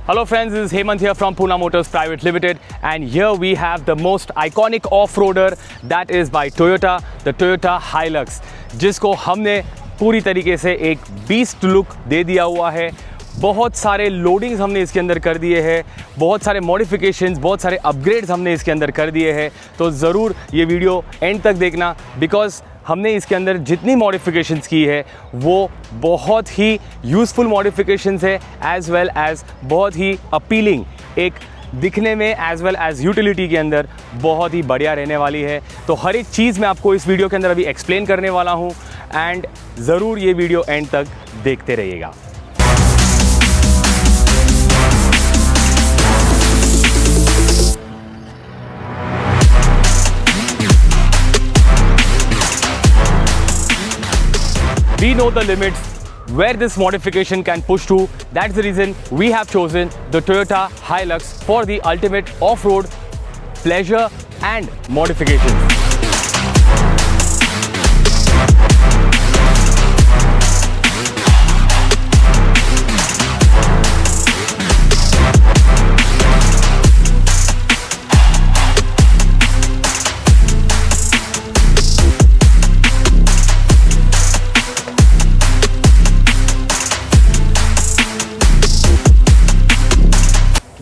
Hello friends, this is Hemant here from Pune Motors Private Limited, and here we have the most iconic off-roader that is by Toyota, the Toyota Hilux, जिसको हमने पूरी तरीके से एक beast look दे दिया हुआ है। बहुत सारे लोडिंग्स हमने इसके अंदर कर दिए हैं, बहुत सारे मॉडिफिकेशंस, बहुत सारे अपग्रेड्स हमने इसके अंदर कर दिए हैं। तो ज़रूर ये वीडियो एंड तक देखना, बिकॉज़ हमने इसके अंदर जितनी मॉडिफिकेशंस की है वो बहुत ही यूज़फुल मॉडिफिकेशंस है, एज़ वेल एज़ बहुत ही अपीलिंग, एक दिखने में एज़ वेल एज़ यूटिलिटी के अंदर बहुत ही बढ़िया रहने वाली है। तो हर एक चीज़ मैं आपको इस वीडियो के अंदर अभी एक्सप्लेन करने वाला हूँ, एंड ज़रूर ये वीडियो एंड तक देखते रहिएगा। We know the limits where this modification can push to. That's the reason we have chosen the Toyota Hilux for the ultimate off-road pleasure and modifications.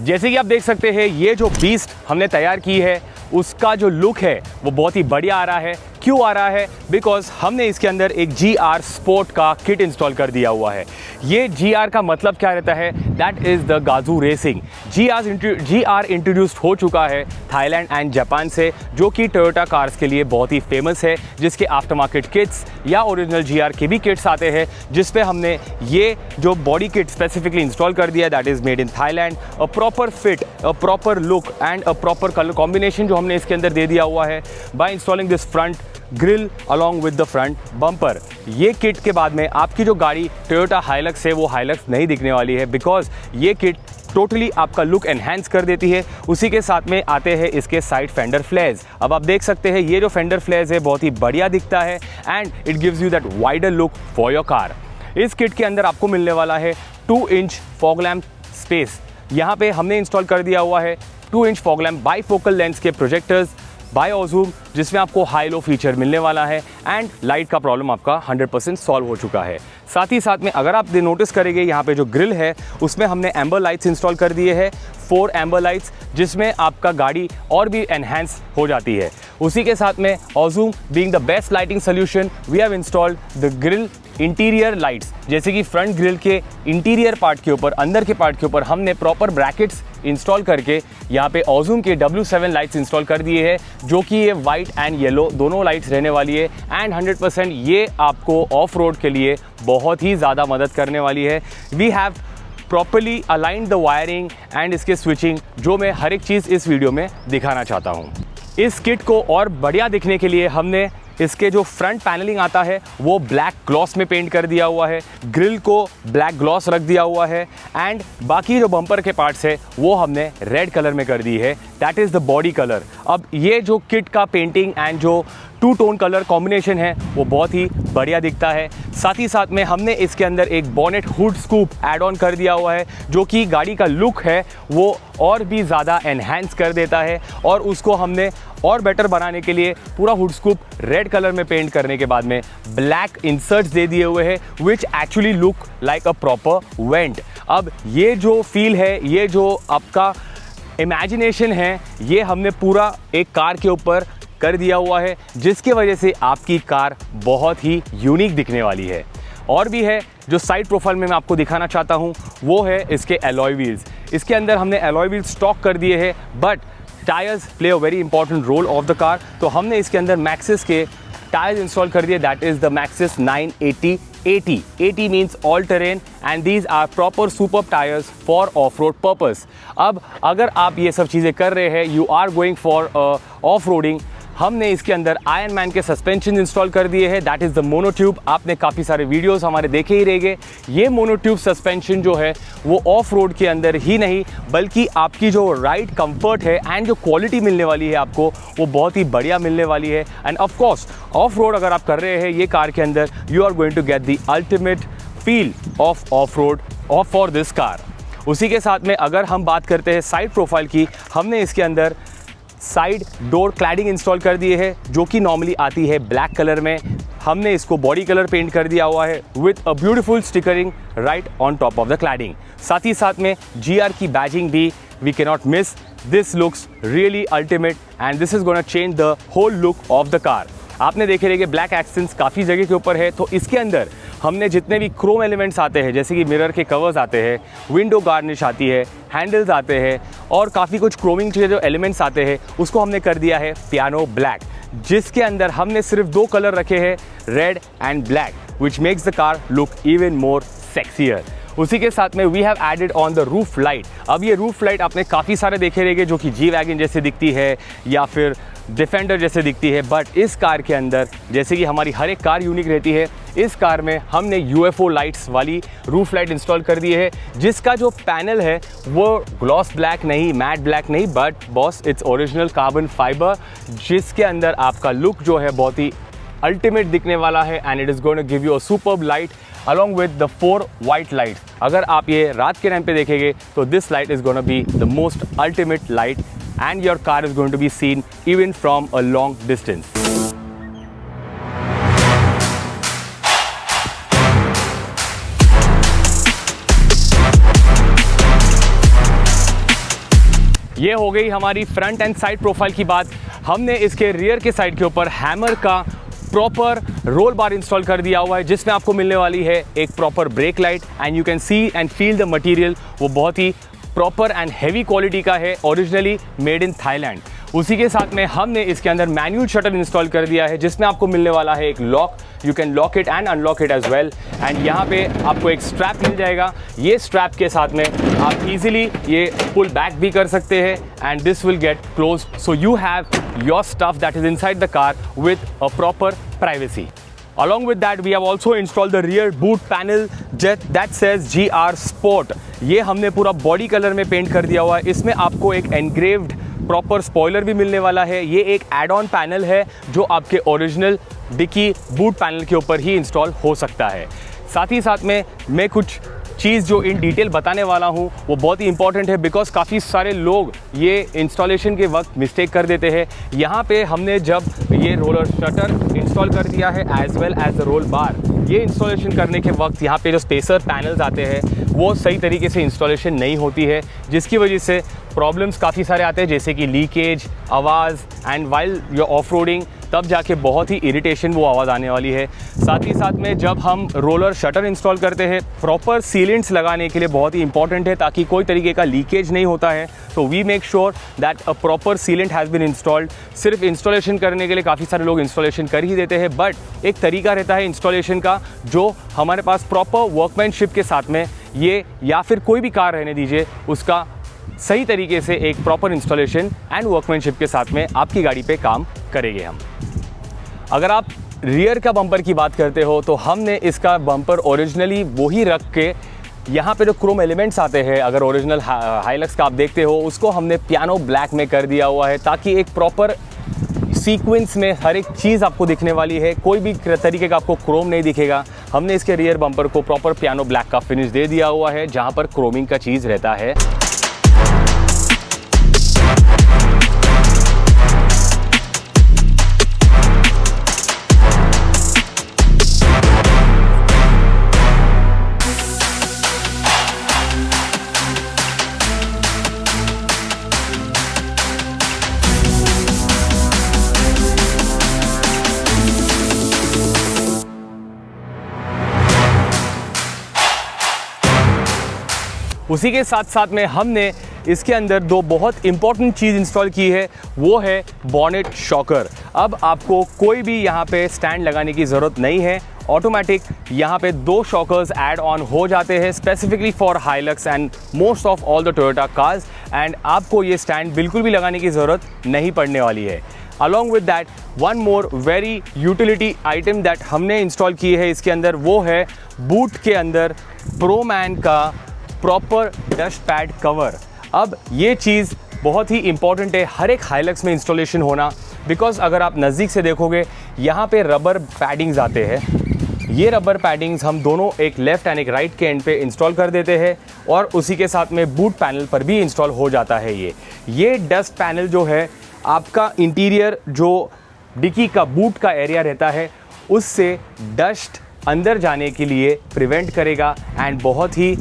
जैसे कि आप देख सकते हैं, ये जो बीस्ट हमने तैयार की है उसका जो लुक है वो बहुत ही बढ़िया आ रहा है। क्यों आ रहा है? बिकॉज हमने इसके अंदर एक GR स्पोर्ट का किट इंस्टॉल कर दिया हुआ है। ये GR का मतलब क्या रहता है? दैट इज़ द गाजू रेसिंग। GR इंट्रोड्यूस्ड हो चुका है थाईलैंड एंड जापान से, जो कि टोयोटा कार्स के लिए बहुत ही फेमस है, जिसके आफ्टर मार्केट किट्स या ओरिजिनल GR के भी किट्स आते हैं, जिस पे हमने ये जो बॉडी किट स्पेसिफिकली इंस्टॉल कर दिया, that is made in Thailand. A proper fit, a proper look and a proper colour combination जो हमने इसके अंदर दे दिया हुआ है by installing this front grill along with the front bumper. ये किट के बाद में आपकी जो गाड़ी टोयोटा हाइलक्स है वो हाइलक्स नहीं दिखने वाली है, बिकॉज ये किट टोटली आपका लुक एनहांस कर देती है। उसी के साथ में आते हैं इसके साइड फेंडर फ्लेयर्स। अब आप देख सकते हैं ये जो फेंडर फ्लेयर्स है बहुत ही बढ़िया दिखता है, and it gives you that wider look for your car. इस किट के अंदर आपको मिलने वाला है 2 इंच फॉग लैम्प स्पेस। यहाँ पे हमने इंस्टॉल कर दिया हुआ है 2 inch fog lamp bifocal lens के प्रोजेक्टर्स बाय ऑजूम, जिसमें आपको हाई लो फीचर मिलने वाला है, एंड लाइट का प्रॉब्लम आपका 100% सॉल्व हो चुका है। साथ ही साथ में अगर आप नोटिस करेंगे यहाँ पे जो ग्रिल है उसमें हमने एम्बर लाइट्स इंस्टॉल कर दिए हैं, 4 एम्बर लाइट्स, जिसमें आपका गाड़ी और भी एनहांस हो जाती है। उसी के साथ में Aozoom being the best lighting solution, we have installed the grille interior lights. जैसे कि फ्रंट ग्रिल के इंटीरियर पार्ट के ऊपर, अंदर के पार्ट के ऊपर हमने प्रॉपर ब्रैकेट्स इंस्टॉल करके यहाँ पे ऑजूम के W7 लाइट्स इंस्टॉल कर दिए हैं, जो कि ये वाइट एंड येलो दोनों लाइट्स रहने वाली है, एंड 100% ये आपको ऑफ रोड के लिए बहुत ही ज़्यादा मदद करने वाली है। We have properly aligned the wiring and इसके स्विचिंग, जो मैं हर एक चीज़ इस वीडियो में दिखाना चाहता हूँ। इस किट को और बढ़िया दिखने के लिए हमने इसके जो फ्रंट पैनलिंग आता है वो ब्लैक ग्लॉस में पेंट कर दिया हुआ है, ग्रिल को ब्लैक ग्लॉस रख दिया हुआ है, एंड बाकी जो बम्पर के पार्ट्स है वो हमने रेड कलर में कर दी है, that is the body colour. अब ये जो किट का पेंटिंग एंड जो 2 टोन कलर कॉम्बिनेशन है वो बहुत ही बढ़िया दिखता है। साथ ही साथ में हमने इसके अंदर एक bonnet hood scoop add on कर दिया हुआ है, जो कि गाड़ी का लुक है वो और भी ज़्यादा एनहांस कर देता है, और उसको हमने और बेटर बनाने के लिए पूरा हुड स्कूप रेड कलर में पेंट करने के बाद में ब्लैक इंसर्ट्स दे दिए हुए हैं, which actually look like a proper went. अब ये जो फील है, ये जो आपका इमेजिनेशन है, ये हमने पूरा एक कार के ऊपर कर दिया हुआ है, जिसकी वजह से आपकी कार बहुत ही यूनिक दिखने वाली है। और भी है जो साइड प्रोफाइल में मैं आपको दिखाना चाहता हूँ, वो है इसके एलॉय व्हील्स। इसके अंदर हमने एलॉय व्हील्स स्टॉक कर दिए हैं, but tyres play a very important role of the car, तो हमने इसके अंदर मैक्सिस के टायर्स इंस्टॉल कर दिए, that is the Maxis 980 80. 80 means all terrain and these are proper superb tires for off-road purpose. अब अगर आप ये सब चीज़ें कर रहे हैं, you are going for off-roading, हमने इसके अंदर आयरन मैन के सस्पेंशन इंस्टॉल कर दिए हैं, दैट इज़ द मोनोट्यूब। आपने काफ़ी सारे वीडियोस हमारे देखे ही रहेंगे। ये मोनोट्यूब सस्पेंशन जो है वो ऑफ रोड के अंदर ही नहीं, बल्कि आपकी जो राइड कंफर्ट है एंड जो क्वालिटी मिलने वाली है आपको, वो बहुत ही बढ़िया मिलने वाली है। And of course off road अगर आप कर रहे हैं ये कार के अंदर, you are going to get the ultimate feel of road for this car. उसी के साथ में अगर हम बात करते हैं साइड प्रोफाइल की, हमने इसके अंदर साइड डोर क्लैडिंग इंस्टॉल कर दिए है जो कि नॉर्मली आती है ब्लैक कलर में। हमने इसको बॉडी कलर पेंट कर दिया हुआ है with a beautiful stickering right on top of the cladding. साथ ही साथ में GR की बैजिंग भी we can not miss. This looks really ultimate and this is gonna change the whole look of the car. आपने देखे रहेंगे black accents काफ़ी जगह के ऊपर है, तो इसके अंदर हमने जितने भी क्रोम एलिमेंट्स आते हैं, जैसे कि मिरर के कवर्स आते हैं, विंडो गार्निश आती है, हैंडल्स आते हैं और काफ़ी कुछ क्रोमिंग के जो एलिमेंट्स आते हैं, उसको हमने कर दिया है पियानो ब्लैक, जिसके अंदर हमने सिर्फ 2 कलर रखे हैं, red and black, which makes the car look even more sexier. उसी के साथ में we have added on the roof light. अब ये रूफ लाइट आपने काफ़ी सारे देखे रहेंगे जो कि जी वैगन जैसे दिखती है या फिर डिफेंडर जैसे दिखती है, बट इस कार के अंदर, जैसे कि हमारी हर एक कार यूनिक रहती है, इस कार में हमने UFO लाइट्स वाली रूफ लाइट इंस्टॉल कर दी है, जिसका जो पैनल है वो ग्लॉस ब्लैक नहीं, मैट ब्लैक नहीं, but boss its original carbon fibre, जिसके अंदर आपका लुक जो है बहुत ही अल्टीमेट दिखने वाला है and it is going to give you a superb light along with the 4 white lights। अगर आप ये रात के टाइम पे देखेंगे तो this light is going to be the most ultimate light and your car is going to be seen even from a long distance। ये हो गई हमारी फ्रंट एंड साइड प्रोफाइल की बात। हमने इसके रियर के साइड के ऊपर हैमर का प्रॉपर रोल बार इंस्टॉल कर दिया हुआ है, जिसमें आपको मिलने वाली है एक proper brake light and you can see and feel the material. वो बहुत ही प्रॉपर एंड हैवी क्वालिटी का है, ओरिजिनली मेड इन थाईलैंड। उसी के साथ में हमने इसके अंदर मैनुअल शटर इंस्टॉल कर दिया है, जिसमें आपको मिलने वाला है एक lock, you can lock it and unlock it as well. And यहाँ पे आपको एक स्ट्रैप मिल जाएगा, ये स्ट्रैप के साथ में आप इजीली ये पुल बैक भी कर सकते हैं and this will get close, so you have your stuff that is inside the car with a proper privacy. Along with that, we have also installed the rear boot panel that says GR Sport। ये हमने पूरा body colour में paint कर दिया हुआ है। इसमें आपको एक एनग्रेव्ड प्रॉपर स्पॉइलर भी मिलने वाला है। ये एक एड ऑन पैनल है जो आपके ओरिजिनल डिकी बूट पैनल के ऊपर ही इंस्टॉल हो सकता है। साथ ही साथ में मैं कुछ चीज़ जो इन डिटेल बताने वाला हूँ वो बहुत ही इंपॉर्टेंट है, बिकॉज काफ़ी सारे लोग ये इंस्टॉलेशन के वक्त मिस्टेक कर देते हैं। यहाँ पे हमने जब ये रोलर शटर इंस्टॉल कर दिया है as well as the roll bar, ये इंस्टॉलेशन करने के वक्त यहाँ पे जो स्पेसर पैनल्स आते हैं वो सही तरीके से इंस्टॉलेशन नहीं होती है, जिसकी वजह से प्रॉब्लम्स काफ़ी सारे आते हैं, जैसे कि लीकेज, आवाज़ and while your off roading, तब जाके बहुत ही इरिटेशन वो आवाज़ आने वाली है। साथ ही साथ में जब हम रोलर शटर इंस्टॉल करते हैं, प्रॉपर सीलेंट्स लगाने के लिए बहुत ही इंपॉर्टेंट है ताकि कोई तरीके का लीकेज नहीं होता है, तो we make sure that a proper sealant has been installed. सिर्फ इंस्टॉलेशन करने के लिए काफ़ी सारे लोग इंस्टॉलेशन कर ही देते हैं, बट एक तरीका रहता है इंस्टॉलेशन का जो हमारे पास प्रॉपर वर्कमैनशिप के साथ में, ये या फिर कोई भी कार रहने दीजिए, उसका सही तरीके से एक प्रॉपर इंस्टॉलेशन एंड वर्कमैनशिप के साथ में आपकी गाड़ी पे काम करेंगे हम। अगर आप रियर का बम्पर की बात करते हो तो हमने इसका बम्पर ओरिजिनली वही रख के, यहाँ पे जो क्रोम एलिमेंट्स आते हैं, अगर ओरिजिनल हाइलक्स का आप देखते हो, उसको हमने पियानो ब्लैक में कर दिया हुआ है ताकि एक प्रॉपर सीक्वेंस में हर एक चीज़ आपको दिखने वाली है, कोई भी तरीके का आपको क्रोम नहीं दिखेगा। हमने इसके रियर बम्पर को प्रॉपर पियानो ब्लैक का फिनिश दे दिया हुआ है, जहाँ पर क्रोमिंग का चीज़ रहता है। उसी के साथ साथ में हमने इसके अंदर 2 बहुत इंपॉर्टेंट चीज़ इंस्टॉल की है, वो है बॉनेट शॉकर। अब आपको कोई भी यहाँ पे स्टैंड लगाने की ज़रूरत नहीं है, ऑटोमेटिक यहाँ पे 2 शॉकर्स ऐड ऑन हो जाते हैं specifically for Hilux and most of all the Toyota cars, and आपको ये स्टैंड बिल्कुल भी लगाने की ज़रूरत नहीं पड़ने वाली है। Along with that, one more very utility item that हमने इंस्टॉल की है इसके अंदर, वो है बूट के अंदर प्रोमैन का प्रॉपर डस्ट पैड कवर। अब ये चीज़ बहुत ही इंपॉर्टेंट है हर एक हाइलक्स में इंस्टॉलेशन होना, बिकॉज अगर आप नज़दीक से देखोगे यहाँ पे रबर पैडिंग्स आते हैं, ये रबर पैडिंग्स हम दोनों एक लेफ्ट एंड एक राइट के एंड पे इंस्टॉल कर देते हैं और उसी के साथ में बूट पैनल पर भी इंस्टॉल हो जाता है। ये डस्ट पैनल जो है आपका इंटीरियर जो डिक्की का बूट का एरिया रहता है उससे डस्ट अंदर जाने के लिए प्रिवेंट करेगा एंड बहुत ही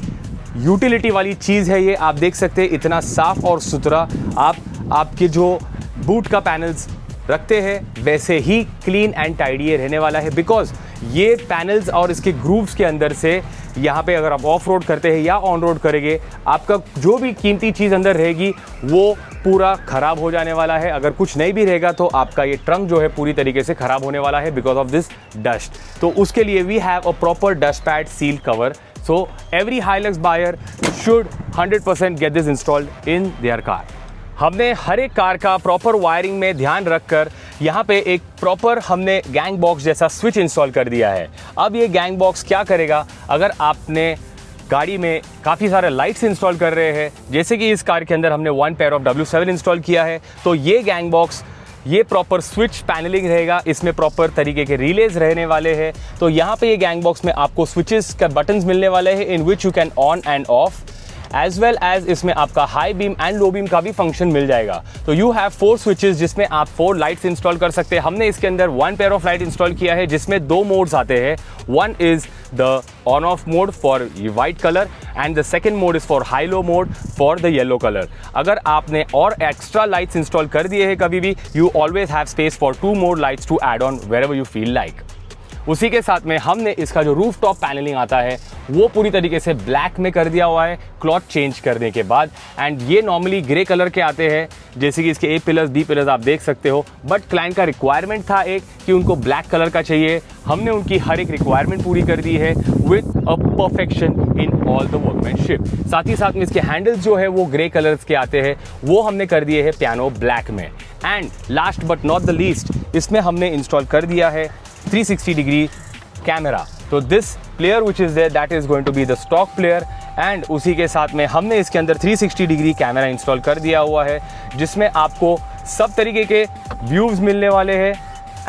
यूटिलिटी वाली चीज़ है ये। आप देख सकते हैं इतना साफ़ और सुथरा आपके जो बूट का पैनल्स रखते हैं वैसे ही क्लीन एंड टाइडी ये रहने वाला है, बिकॉज ये पैनल्स और इसके ग्रूव्स के अंदर से यहाँ पे अगर आप ऑफ रोड करते हैं या ऑन रोड करेंगे आपका जो भी कीमती चीज़ अंदर रहेगी वो पूरा ख़राब हो जाने वाला है। अगर कुछ नहीं भी रहेगा तो आपका ये ट्रंक जो है पूरी तरीके से ख़राब होने वाला है बिकॉज ऑफ दिस डस्ट। तो उसके लिए we have a proper dust pad seal cover, so every Hilux buyer should 100% get this installed in their car. हमने हर एक कार का प्रॉपर वायरिंग में ध्यान रखकर यहाँ पे एक प्रॉपर हमने गैंग बॉक्स जैसा स्विच इंस्टॉल कर दिया है। अब ये गैंग बॉक्स क्या करेगा, अगर आपने गाड़ी में काफ़ी सारे लाइट्स इंस्टॉल कर रहे हैं, जैसे कि इस कार के अंदर हमने 1 पेयर ऑफ W7 इंस्टॉल किया है, तो ये गैंग बॉक्स ये प्रॉपर स्विच पैनलिंग रहेगा, इसमें प्रॉपर तरीके के रिलेज रहने वाले हैं। तो यहाँ पे ये गैंग बॉक्स में आपको स्विचेस का बटन्स मिलने वाले हैं in which you can on and off, as well as इसमें आपका high beam and low beam का भी फंक्शन मिल जाएगा। तो यू हैव 4 स्विचेस जिसमें आप 4 लाइट्स इंस्टॉल कर सकते हैं। हमने इसके अंदर 1 पेयर ऑफ लाइट इंस्टॉल किया है जिसमें 2 मोड्स आते हैं। One is the on off mode for white colour and the second mode is for high low mode for the yellow colour. अगर आपने और एक्स्ट्रा लाइट्स इंस्टॉल कर दिए हैं कभी भी, you always have space for 2 more lights to add on wherever you feel like. उसी के साथ में हमने इसका जो रूफ टॉप पैनलिंग आता है वो पूरी तरीके से ब्लैक में कर दिया हुआ है क्लॉथ चेंज करने के बाद, एंड ये नॉर्मली ग्रे कलर के आते हैं जैसे कि इसके ए पिलर्स बी पिलर्स आप देख सकते हो, बट क्लाइंट का रिक्वायरमेंट था एक कि उनको ब्लैक कलर का चाहिए। हमने उनकी हर एक रिक्वायरमेंट पूरी कर दी है with a perfection in all the workmanship. साथ ही साथ में इसके हैंडल्स जो है वो ग्रे कलर्स के आते हैं, वो हमने कर दिए हैं पियानो ब्लैक में। And last but not the least, इसमें हमने इंस्टॉल कर दिया है 360 डिग्री कैमरा। तो this player which is there that is going to be the stock player, and उसी के साथ में हमने इसके अंदर 360 डिग्री कैमरा इंस्टॉल कर दिया हुआ है जिसमें आपको सब तरीके के व्यूज़ मिलने वाले हैं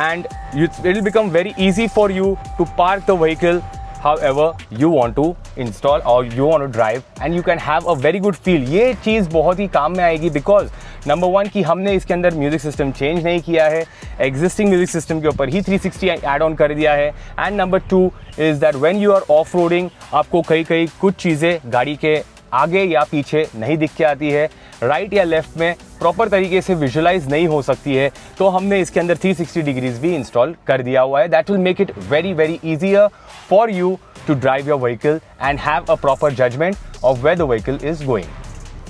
and it will become very easy for you to park the vehicle however you want to install or you want to drive and you can have a very good feel। ये चीज़ बहुत ही काम में आएगी because number 1 कि हमने इसके अंदर music system change नहीं किया है, एग्जिस्टिंग म्यूजिक सिस्टम के ऊपर ही 360 ऐड ऑन कर दिया है। And number 2 is that when you are off roading आपको कई कुछ चीज़ें गाड़ी के आगे या पीछे नहीं दिख के आती है, राइट या लेफ्ट में प्रॉपर तरीके से विजुलाइज नहीं हो सकती है, तो हमने इसके अंदर 360 डिग्रीज भी इंस्टॉल कर दिया हुआ है। That will make it very easier for you to drive your vehicle and have a proper judgment of where the vehicle is going.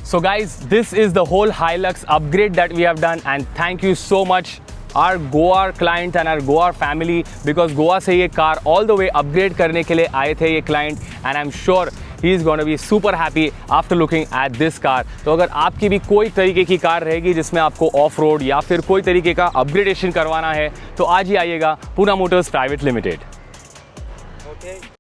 So guys, this is the whole Hilux upgrade that we have done and thank you so much our Goa client and our Goa family because Goa से ये car all the way upgrade करने के लिए आए थे ये client and I'm sure he is going to be super happy after looking at this car। तो अगर आपकी भी कोई तरीके की कार रहेगी जिसमें आपको ऑफ रोड या फिर कोई तरीके का अपग्रेडेशन करवाना है तो आज ही आइएगा पूना मोटर्स प्राइवेट लिमिटेड।